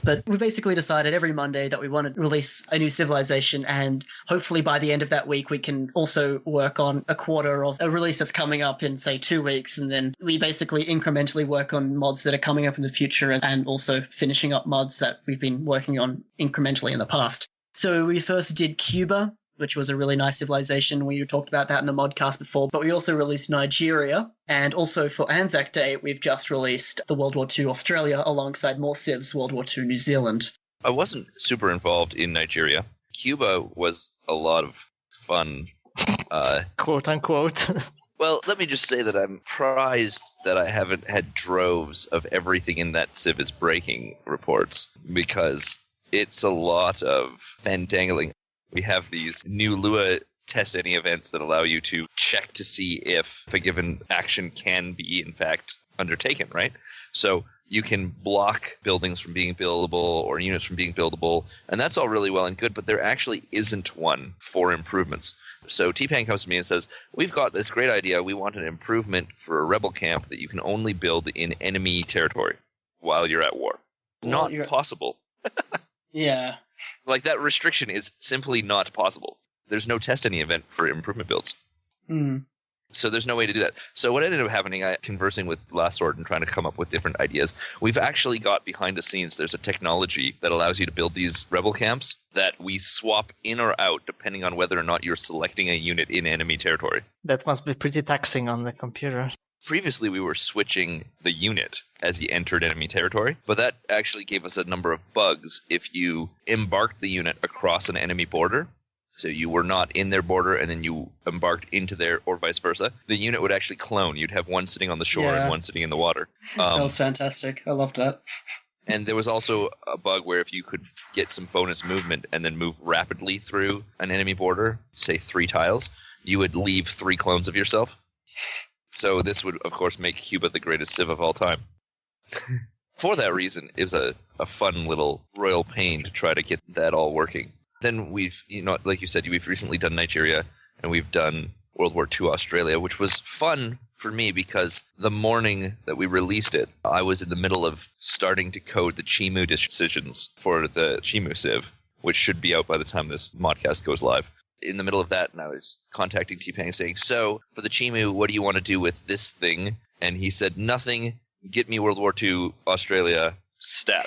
But we basically decided every Monday that we want to release a new civilization, and hopefully by the end of that week we can also work on a quarter of a release that's coming up in, say, 2 weeks, and then we basically incrementally work on mods that are coming up in the future and also finishing up mods that we've been working on incrementally in the past. So we first did Cuba, which was a really nice civilization. We talked about that in the ModCast before, but we also released Nigeria, and also for Anzac Day, we've just released the World War II Australia alongside more civs, World War II New Zealand. I wasn't super involved in Nigeria. Cuba was a lot of fun. Quote unquote. Well, let me just say that I'm surprised that I haven't had droves of everything in that civ is breaking reports, because it's a lot of fandangling. We have these new Lua test any events that allow you to check to see if a given action can be, in fact, undertaken, right? So you can block buildings from being buildable or units from being buildable, and that's all really well and good, but there actually isn't one for improvements. So T-Pan comes to me and says, we've got this great idea. We want an improvement for a rebel camp that you can only build in enemy territory while you're at war. Not possible. Yeah. Like, that restriction is simply not possible. There's no test any event for improvement builds. So there's no way to do that. So what ended up happening, conversing with Last Sword and trying to come up with different ideas, we've actually got behind the scenes, there's a technology that allows you to build these rebel camps that we swap in or out depending on whether or not you're selecting a unit in enemy territory. That must be pretty taxing on the computer. Previously, we were switching the unit as you entered enemy territory, but that actually gave us a number of bugs if you embarked the unit across an enemy border. So you were not in their border and then you embarked into their, or vice versa. The unit would actually clone. You'd have one sitting on the shore and one sitting in the water. That was fantastic. I loved that. And there was also a bug where if you could get some bonus movement and then move rapidly through an enemy border, say 3 tiles, you would leave 3 clones of yourself. So this would, of course, make Cuba the greatest civ of all time. For that reason, it was a fun little royal pain to try to get that all working. Then we've, like you said, we've recently done Nigeria, and we've done World War II Australia, which was fun for me because the morning that we released it, I was in the middle of starting to code the Chimu decisions for the Chimu Civ, which should be out by the time this modcast goes live. In the middle of that, and I was contacting T-Pang saying, so, for the Chimu, what do you want to do with this thing? And he said, nothing, get me World War II Australia stat.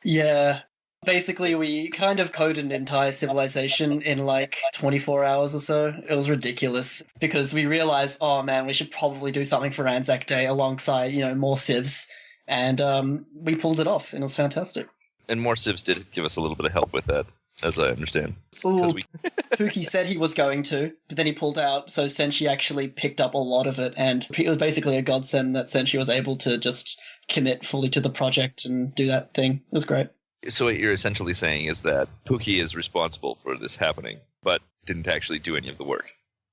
Yeah. Basically, we kind of coded an entire civilization in like 24 hours or so. It was ridiculous because we realized, oh man, we should probably do something for Anzac Day alongside, more civs. And we pulled it off, and it was fantastic. And more civs did give us a little bit of help with that, as I understand. Pookie said he was going to, but then he pulled out, so Senshi actually picked up a lot of it, and it was basically a godsend that Senshi was able to just commit fully to the project and do that thing. It was great. So what you're essentially saying is that Pookie is responsible for this happening, but didn't actually do any of the work.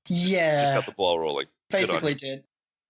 Yeah. Just got the ball rolling. Basically did.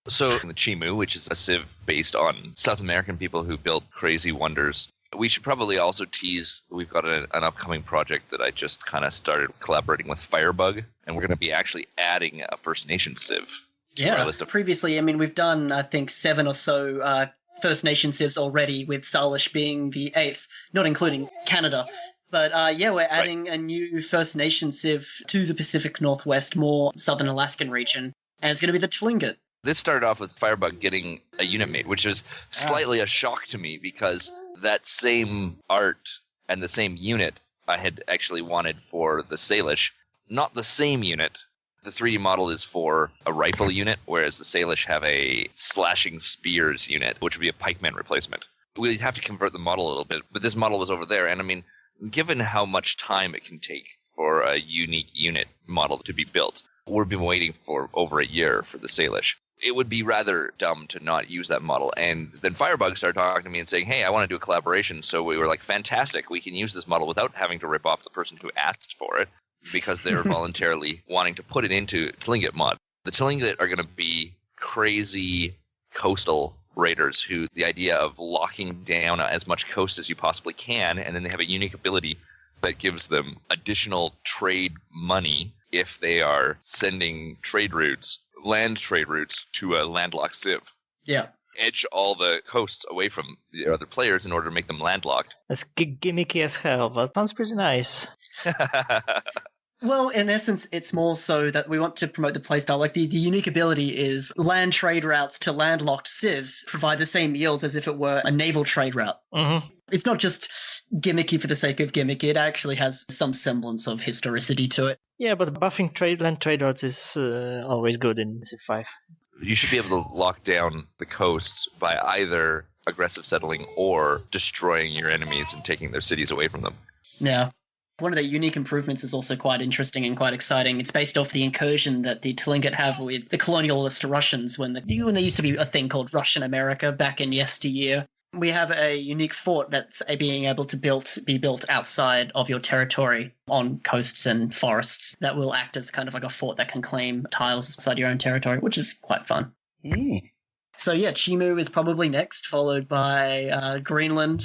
So the Chimu, which is a civ based on South American people who built crazy wonders. We should probably also tease, we've got an upcoming project that I just kind of started collaborating with Firebug, and we're going to be actually adding a First Nation civ to our list of... Previously, we've done, I think, 7 or so First Nation civs already, with Salish being the 8th, not including Canada. But we're adding a new First Nation civ to the Pacific Northwest, more southern Alaskan region, and it's going to be the Tlingit. This started off with Firebug getting a unit made, which is slightly a shock to me because that same art and the same unit I had actually wanted for the Salish. Not the same unit. The 3D model is for a rifle unit, whereas the Salish have a slashing spears unit, which would be a pikeman replacement. We'd have to convert the model a little bit, but this model was over there, and given how much time it can take for a unique unit model to be built, we've been waiting for over a year for the Salish. It would be rather dumb to not use that model. And then Firebug started talking to me and saying, hey, I want to do a collaboration. So we were like, fantastic, we can use this model without having to rip off the person who asked for it because they're voluntarily wanting to put it into Tlingit mod. The Tlingit are going to be crazy coastal raiders who the idea of locking down as much coast as you possibly can, and then they have a unique ability that gives them additional trade money if they are sending land trade routes to a landlocked civ. Yeah. Edge all the coasts away from the other players in order to make them landlocked. That's gimmicky as hell, but sounds pretty nice. Well, in essence, it's more so that we want to promote the playstyle. Like, the unique ability is land trade routes to landlocked civs provide the same yields as if it were a naval trade route. Mm-hmm. It's not just gimmicky for the sake of gimmicky. It actually has some semblance of historicity to it. Yeah, but buffing land trade routes is always good in Civ 5. You should be able to lock down the coasts by either aggressive settling or destroying your enemies and taking their cities away from them. Yeah. One of the unique improvements is also quite interesting and quite exciting. It's based off the incursion that the Tlingit have with the colonialist Russians when there used to be a thing called Russian America back in yesteryear. We have a unique fort that's being able to be built outside of your territory on coasts and forests that will act as kind of like a fort that can claim tiles outside your own territory, which is quite fun. So yeah, Chimu is probably next, followed by Greenland,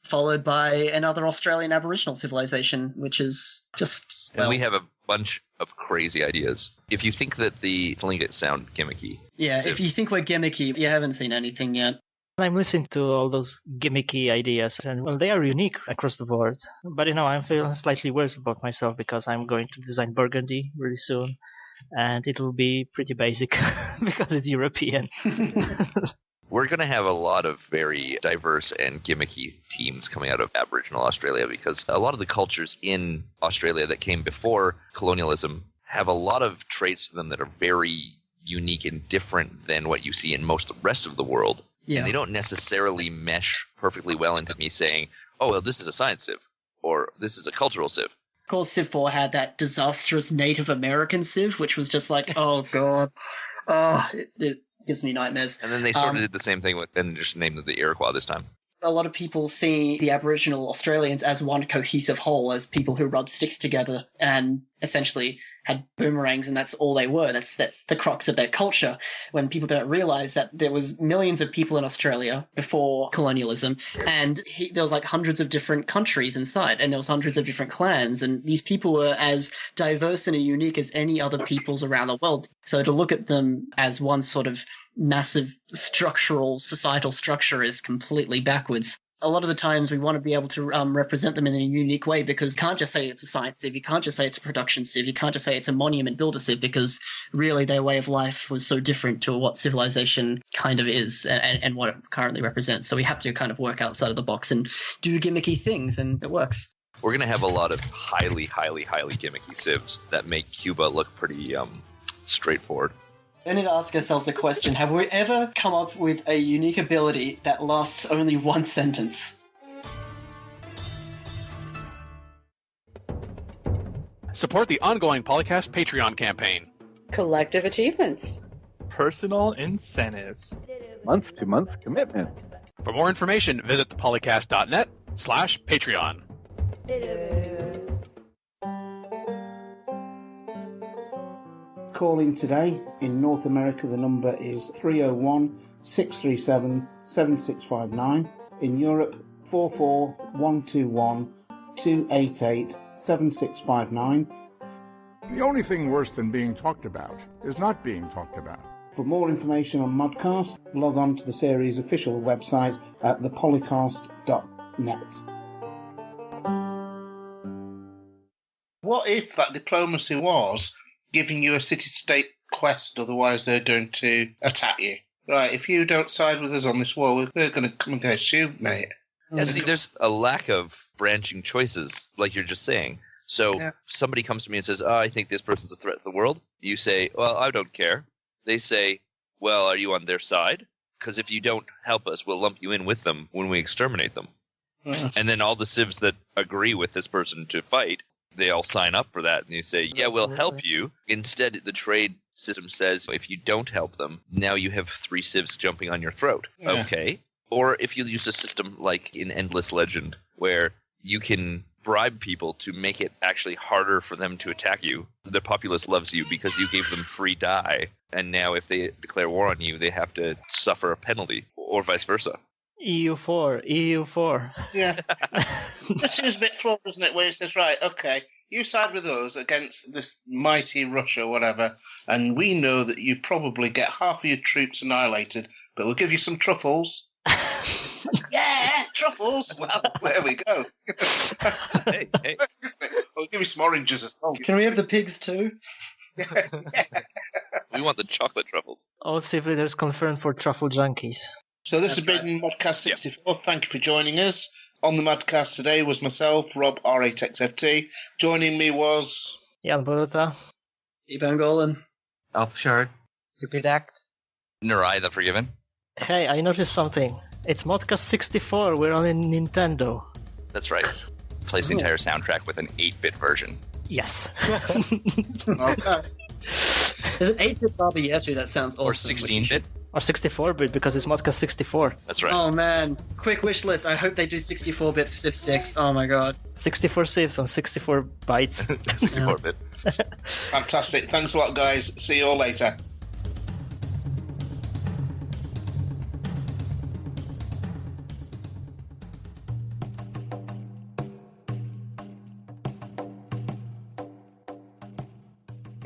followed by another Australian Aboriginal civilization, which is just... And we have a bunch of crazy ideas. If you think that the Tlingit sound gimmicky... Yeah, if you think we're gimmicky, you haven't seen anything yet. I'm listening to all those gimmicky ideas, and they are unique across the board. But I'm feeling slightly worse about myself because I'm going to design Burgundy really soon. and it will be pretty basic because it's European. We're going to have a lot of very diverse and gimmicky teams coming out of Aboriginal Australia because a lot of the cultures in Australia that came before colonialism have a lot of traits to them that are very unique and different than what you see in most of the rest of the world. Yeah. And they don't necessarily mesh perfectly well into me saying, oh, well, this is a science civ, or this is a cultural civ. Of course, Civ 4 had that disastrous Native American Civ, which was just like, oh god, it gives me nightmares. And then they sort of did the same thing and just named it the Iroquois this time. A lot of people see the Aboriginal Australians as one cohesive whole, as people who rubbed sticks together and essentially had boomerangs, and that's all they were. That's the crux of their culture. When people don't realize that there was millions of people in Australia before colonialism, and there was like hundreds of different countries inside, and there was hundreds of different clans, and these people were as diverse and unique as any other peoples around the world. So to look at them as one sort of massive structural societal structure is completely backwards. A lot of the times we want to be able to represent them in a unique way, because you can't just say it's a science civ, you can't just say it's a production civ, you can't just say it's a monument builder civ, because really their way of life was so different to what civilization kind of is and what it currently represents. So we have to kind of work outside of the box and do gimmicky things, and it works. We're going to have a lot of highly, highly, highly gimmicky civs that make Cuba look pretty straightforward. We need to ask ourselves a question. Have we ever come up with a unique ability that lasts only one sentence? Support the ongoing Polycast Patreon campaign. Collective achievements. Personal incentives. Month-to-month commitment. For more information, visit thepolycast.net/Patreon. Calling today. In North America, the number is 301-637-7659. In Europe, 44121-288-7659. The only thing worse than being talked about is not being talked about. For more information on ModCast, log on to the series' official website at thepolycast.net. What if that diplomacy was giving you a city-state quest, otherwise they're going to attack you? Right, if you don't side with us on this war, we're going to come against you, mate. Yeah, see, there's a lack of branching choices, like you're just saying. So somebody comes to me and says, oh, I think this person's a threat to the world. You say, well, I don't care. They say, well, are you on their side? Because if you don't help us, we'll lump you in with them when we exterminate them. And then all the civs that agree with this person to fight, they all sign up for that, and you say, yeah, we'll help you. Instead, the trade system says, if you don't help them, now you have 3 civs jumping on your throat. Yeah. Okay. Or if you use a system like in Endless Legend, where you can bribe people to make it actually harder for them to attack you. The populace loves you because you gave them free die, and now if they declare war on you, they have to suffer a penalty, or vice versa. EU4. Yeah. This seems a bit flawed, doesn't it, where it says, right, okay, you side with us against this mighty Russia or whatever, and we know that you probably get half of your troops annihilated, but we'll give you some truffles. Yeah, truffles! Well, there we go. Hey. We'll give you some oranges as well. Can we have the pigs too? Yeah. We want the chocolate truffles. All civ leaders confirmed for truffle junkies. So this has been ModCast 64. Yep. Thank you for joining us. On the ModCast today was myself, Rob, R8XFT. Joining me was... Jan Boruta. Ivan Golan. Alpha Shard. Superdact. Narai the Forgiven. Hey, I noticed something. It's ModCast 64. We're on a Nintendo. That's right. Plays the entire soundtrack with an 8-bit version. Yes. Okay. Is it 8-bit Bobby Yetu? That sounds awesome. Or 16-bit. Or 64-bit, because it's ModCast 64. That's right. Oh man, quick wish list. I hope they do 64-bit Civ 6. Oh my god. 64 saves on 64 bytes. 64-bit. Fantastic. Thanks a lot, guys. See you all later.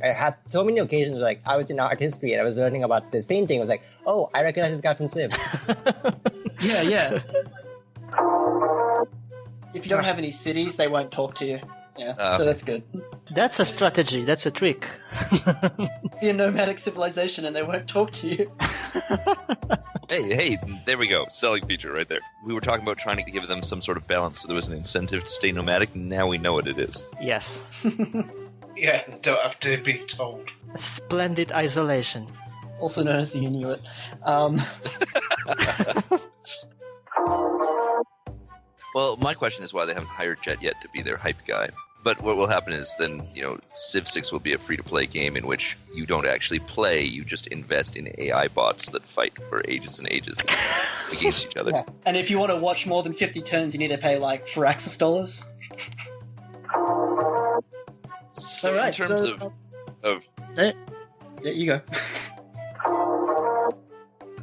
I had so many occasions, like, I was in art history and I was learning about this painting. I was like, oh, I recognize this guy from Civ. Yeah. If you don't have any cities, they won't talk to you. Yeah, so that's good. That's a strategy. That's a trick. Be a nomadic civilization and they won't talk to you. Hey, there we go. Selling feature right there. We were talking about trying to give them some sort of balance so there was an incentive to stay nomadic. Now we know what it is. Yes. Yeah, they don't have to be told. Splendid isolation. Also known as the Inuit. Well, my question is why they haven't hired Jet yet to be their hype guy. But what will happen is then, Civ 6 will be a free-to-play game in which you don't actually play, you just invest in AI bots that fight for ages and ages against each other. Yeah. And if you want to watch more than 50 turns, you need to pay, like, $4 dollars. So All right, in terms of there you go.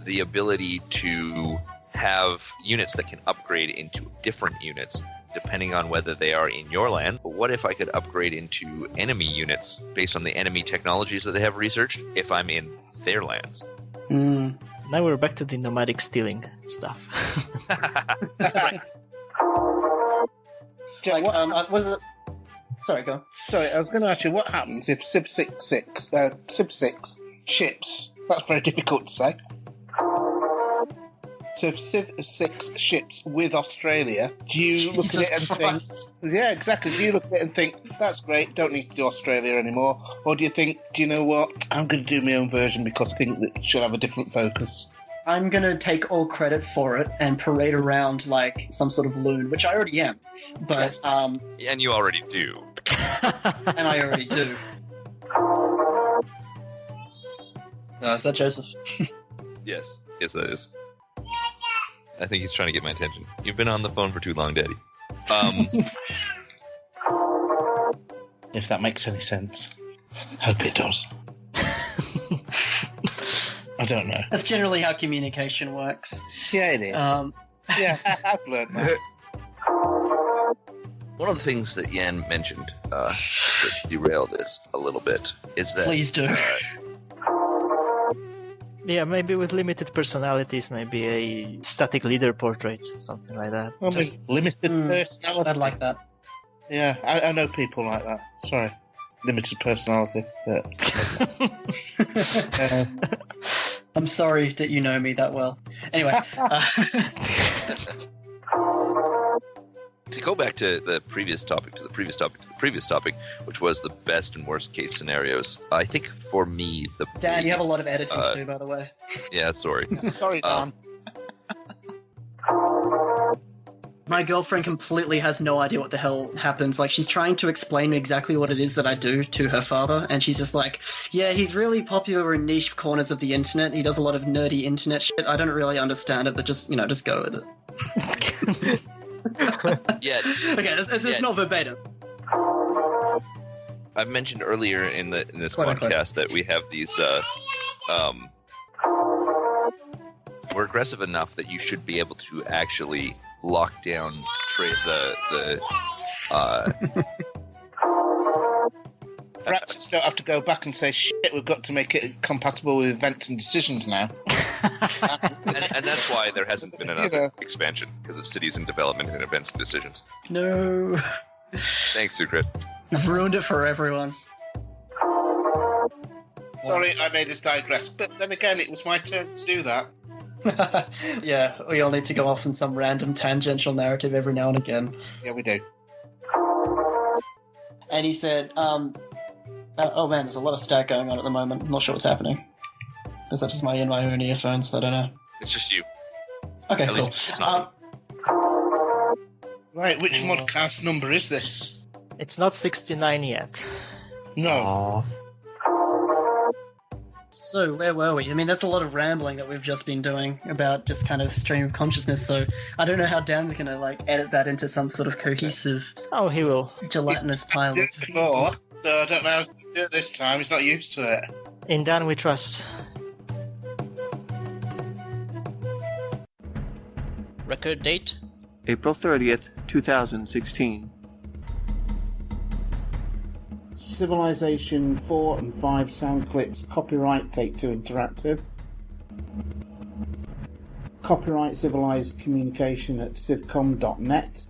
the ability to have units that can upgrade into different units depending on whether they are in your land. But what if I could upgrade into enemy units based on the enemy technologies that they have researched if I'm in their lands? Mm. Now we're back to the nomadic stealing stuff. Like, was it? Sorry, go on. Sorry, I was going to ask you, what happens if Civ 6 ships, that's very difficult to say. So if Civ 6 ships with Australia, do you look at it and think, yeah, exactly, do you look at it and think, that's great, don't need to do Australia anymore? Or do you think, do you know what, I'm going to do my own version because I think that it should have a different focus? I'm going to take all credit for it and parade around like some sort of loon, which I already am. But, and you already do. And I already do. No, is that Joseph? Yes, that is. I think he's trying to get my attention. You've been on the phone for too long, Daddy. If that makes any sense. Hope it does. I don't know. That's generally how communication works. Yeah, it is. Yeah, I've learned that. One of the things that Yan mentioned that derail this a little bit is that... Please do. Yeah, maybe with limited personalities, maybe a static leader portrait, something like that. Well, limited personality. I'd like that. Yeah, I know people like that. Sorry. Limited personality. But, I'm sorry that you know me that well. Anyway. To go back to the previous topic, which was the best and worst case scenarios, I think for me... Dan, you have a lot of editing to do, by the way. Yeah, sorry. Sorry, Dan. My girlfriend completely has no idea what the hell happens. Like, she's trying to explain exactly what it is that I do to her father, and she's just like, yeah, he's really popular in niche corners of the internet. He does a lot of nerdy internet shit. I don't really understand it, but just go with it. Yeah. Okay, it's not verbatim. I've mentioned earlier in this podcast that we have these we're aggressive enough that you should be able to actually lock down Perhaps you don't have to go back and say, shit, we've got to make it compatible with events and decisions now. and that's why there hasn't been another expansion, because of cities in development and events and decisions. No. Thanks, Sukrit. I've ruined it for everyone. Sorry, I made us digress, but then again, it was my turn to do that. Yeah, we all need to go off on some random tangential narrative every now and again. Yeah, we do. And he said, oh man, there's a lot of static going on at the moment. I'm not sure what's happening. Is that just my own earphones? I don't know. It's just you. Okay, At cool. least it's not Right, which ModCast number is this? It's not 69 yet. No. Aww. So, where were we? I mean, that's a lot of rambling that we've just been doing about just kind of stream of consciousness, so I don't know how Dan's going to, edit that into some sort of cohesive... Oh, he will. ...gelatinous pile He's of... before, so I don't know how to do it this time. He's not used to it. In Dan we trust. Record date? April 30th, 2016. Civilization 4 and 5 sound clips. Copyright Take-Two Interactive. Copyright Civilized Communication at civcom.net.